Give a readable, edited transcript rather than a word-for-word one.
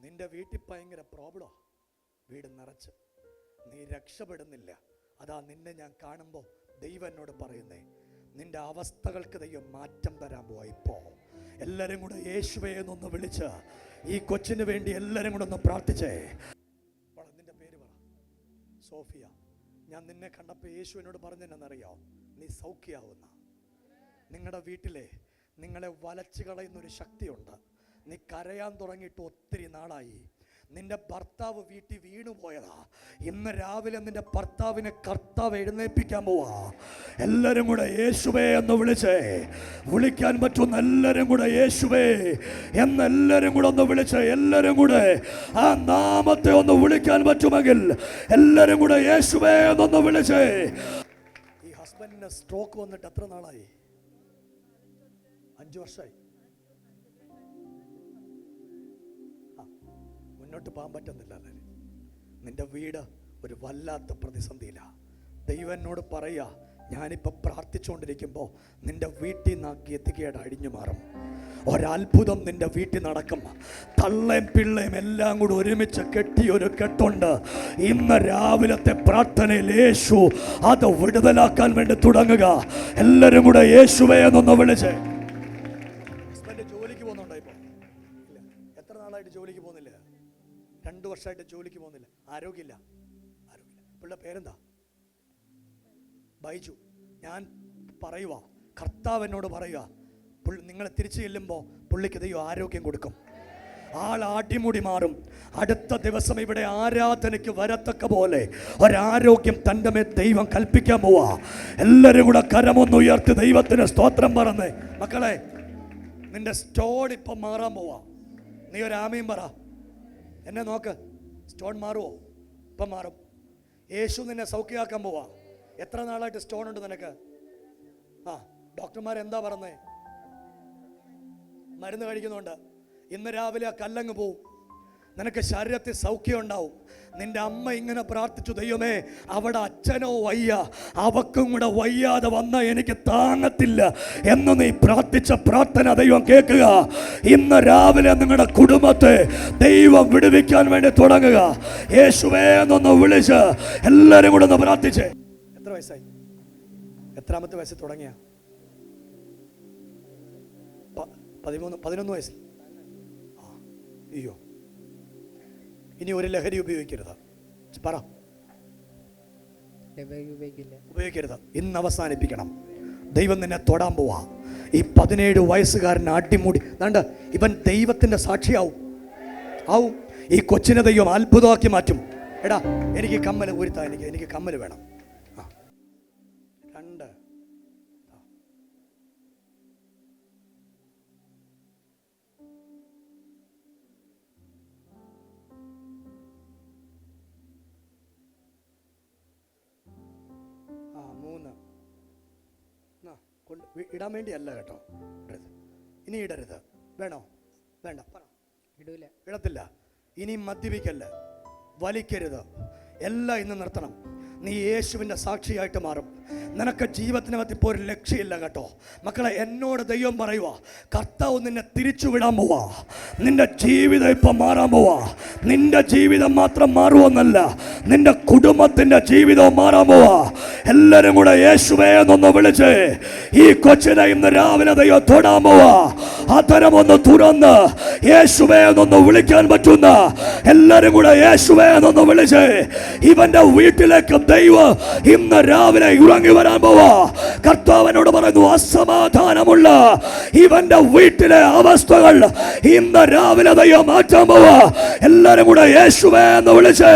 നിന്റെ വീട്ടിൽ ഭയങ്കര പ്രോബ്ലം, വീട് നിറച്ച്, നീ രക്ഷപ്പെടുന്നില്ല. അതാ നിന്നെ ഞാൻ കാണുമ്പോൾ ദൈവം എന്നോട് പറയുന്നേ, നിന്റെ അവസ്ഥകൾക്ക് ദൈവം മാറ്റം തരാൻ പോവാ. ഇപ്പോ എല്ലാവരും കൂടെ യേശുവേ എന്നൊന്ന് വിളിച്ച് ഈ കൊച്ചിന് വേണ്ടി എല്ലാവരും കൂടെ ഒന്ന് പ്രാർത്ഥിച്ചേ. നിന്റെ പേര് പറ. സോഫിയ. ഞാൻ നിന്നെ കണ്ടപ്പോൾ യേശു എന്നോട് പറഞ്ഞെന്നറിയോ, നീ സൗഖ്യാവുന്ന. നിങ്ങളുടെ വീട്ടിലെ നിങ്ങളെ വലച്ചു കളയുന്നൊരു ശക്തിയുണ്ട്. നീ കരയാൻ തുടങ്ങിയിട്ട് ഒത്തിരി നാളായി. നിന്റെ ഭർത്താവ് വീട്ടിൽ വീണുപോയതാ. ഇന്ന് രാവിലെ നിന്റെ ഭർത്താവിനെ കർത്താവ് എഴുന്നേൽപ്പിക്കാൻ പോവാ. എല്ലാവരും കൂടെ യേശുവേ എന്ന് വിളിച്ചേ. വിളിക്കാൻ പറ്റുന്ന എല്ലാവരും കൂടെ യേശുവേ എന്നെല്ലാവരും കൂടെ ഒന്ന് വിളിച്ചേ. എല്ലാവരും കൂടെ ആ നാമത്തെ ഒന്ന് വിളിക്കാൻ പറ്റുമെങ്കിൽ എല്ലാവരും കൂടെ യേശുവേ എന്നൊന്ന് വിളിച്ചേ. ഈ ഹസ്ബൻഡിന് സ്ട്രോക്ക് വന്നിട്ട് എത്ര നാളായി? 5 വർഷമായി. മുന്നോട്ട് പോകാൻ പറ്റുന്നില്ല. നിന്റെ വീട് ഒരു വല്ലാത്ത പ്രതിസന്ധിയിലാണ്. ദൈവം എന്നോട് പറയുക, ഞാനിപ്പോൾ പ്രാർത്ഥിച്ചുകൊണ്ടിരിക്കുമ്പോൾ നിന്റെ വീട്ടിൽ നിന്ന് ഗതികേട് അഴിഞ്ഞു മാറും. ഒരത്ഭുതം നിന്റെ വീട്ടിൽ നടക്കും. തള്ളയും പിള്ളയും എല്ലാം കൂടി ഒരുമിച്ച് കെട്ടിയൊരു കെട്ടുണ്ട്. ഇന്ന് രാവിലത്തെ പ്രാർത്ഥനയിൽ യേശു അത് വിടുതലാക്കാൻ വേണ്ടി തുടങ്ങുക. എല്ലാവരും കൂടെ യേശുവേ എന്നൊന്ന് വിളിച്ച്. ഹസ്ബൻഡ് ജോലിക്ക് പോകുന്നുണ്ടോ? ഇപ്പോൾ ഇല്ല. എത്ര നാളായിട്ട് ജോലിക്ക് പോകുന്നില്ല? 2 വർഷമായിട്ട് ജോലിക്ക് പോകുന്നില്ല. ആരോഗ്യമില്ല. പുള്ളിയുടെ പേരെന്താ? ബൈജു. ഞാൻ പറയുക, കർത്താവ് എന്നോട് പറയുക, നിങ്ങൾ തിരിച്ചു ചെല്ലുമ്പോൾ പുള്ളിക്ക് ദൈവം ആരോഗ്യം കൊടുക്കും. ആൾ അടിമുടി മാറും. അടുത്ത ദിവസം ഇവിടെ ആരാധനയ്ക്ക് വരത്തക്ക പോലെ ഒരാരോഗ്യം തൻ്റെ മേൽ ദൈവം കൽപ്പിക്കാൻ പോവാ. എല്ലാവരും കൂടെ കരമൊന്ന് ഉയർത്തി ദൈവത്തിന് സ്തോത്രം പറഞ്ഞേ. മക്കളെ, നിന്റെ സ്റ്റോൺ ഇപ്പം മാറാൻ പോവാ. നീ ഒരു ആമയും പറ. എന്നെ നോക്ക്. സ്റ്റോൺ മാറുമോ? ഇപ്പം മാറും. യേശു നിന്നെ സൗഖ്യമാക്കാൻ പോവാ. എത്ര നാളായിട്ട് സ്റ്റോൺ ഉണ്ട് നിനക്ക്? ഡോക്ടർമാർ എന്താ പറഞ്ഞേ? മരുന്ന് കഴിക്കുന്നുണ്ട്. ഇന്ന് രാവിലെ ആ കല്ലങ്ങ് പോവും. നിനക്ക് ശരീരത്തിൽ സൗഖ്യം ഉണ്ടാവും. നിന്റെ അമ്മ ഇങ്ങനെ പ്രാർത്ഥിച്ചു, ദൈവമേ അവിടെ അച്ഛനോ വയ്യ, അവക്കും കൂടെ വയ്യാതെ വന്ന എനിക്ക് താങ്ങത്തില്ല എന്ന് നീ പ്രാർത്ഥിച്ച പ്രാർത്ഥന ദൈവം കേൾക്കുക. ഇന്ന് രാവിലെ നിങ്ങളുടെ കുടുംബത്തെ ദൈവം വിടുവിക്കാൻ വേണ്ടി തുടങ്ങുക. യേശുവേ എന്നൊന്ന് വിളിച്ച് എല്ലാവരും കൂടെ ഒന്ന് പ്രാർത്ഥിച്ചേ. എത്ര വയസ്സായി? എത്രാമത്തെ വയസ്സിൽ തുടങ്ങിയ? 11 വയസ്സിൽ. അയ്യോ, ഇനി ഒരു ലഹരി ഉപയോഗിക്കരുത്. പറ. ഉപയോഗിക്കരുത്. ഇന്ന് അവസാനിപ്പിക്കണം. ദൈവം നിന്നെ തൊടാൻ പോവാ. ഈ 17 വയസ്സുകാരൻ അടിമുടി കണ്ട് ഇവൻ ദൈവത്തിന്റെ സാക്ഷിയാവും. ഈ കൊച്ചിനെ ദൈവം അത്ഭുതമാക്കി മാറ്റും. എടാ, എനിക്ക് കമ്മൽ ഊരിത്താ. എനിക്ക് കമ്മൽ വേണം. 2 ഇടാൻ വേണ്ടിയല്ല കേട്ടോ. ഇനി ഇടരുത്. വേണോ? വേണ്ട. ഇടത്തില്ല. ഇനി മദ്യപിക്കല്ല, വലിക്കരുത്. എല്ലാം ഇന്ന് നിർത്തണം. നീ യേശുവിൻ്റെ സാക്ഷിയായിട്ട് മാറും. നിനക്ക് ജീവിതത്തിനകത്ത് ഇപ്പോൾ ഒരു ലക്ഷ്യമില്ല കേട്ടോ. മക്കളെ, എന്നോട് ദൈവം പറയുക, കർത്താവ് നിന്നെ തിരിച്ചു വിടാൻ പോവാ. നിന്റെ ജീവിതം ഇപ്പം മാറാൻ പോവാ. നിന്റെ ജീവിതം മാത്രം മാറുമെന്നല്ല, നിന്റെ കുടുംബത്തിൻ്റെ ജീവിതവും മാറാൻ പോവാ. എല്ലാവരും കൂടെ യേശുവേ എന്നൊന്ന് വിളിച്ച് ഈ കൊച്ചിനെ ഇന്ന് രാവിലെ ദൈവം തൊടാൻ പോവാ. അത്തരമൊന്ന് തുറന്ന് യേശുവേ എന്നൊന്ന് വിളിക്കാൻ പറ്റുന്ന എല്ലാവരും കൂടെ യേശുവേ എന്നൊന്ന് വിളിച്ച് ഇവന്റെ വീട്ടിലേക്ക് ദൈവം ഇന്ന് രാവിലെ ഇറങ്ങി വരാൻ പോവാ. കർത്താവിനോട് പറയുന്നു, അസമാധാനമുള്ള ഇവന്റെ വീട്ടിലെ അവസ്ഥകൾ ഇന്ന് രാവിലെ ദൈവം മാറ്റാൻ പോവാ. എല്ലാവരും കൂടെ യേശുവേ എന്ന് വിളിച്ച്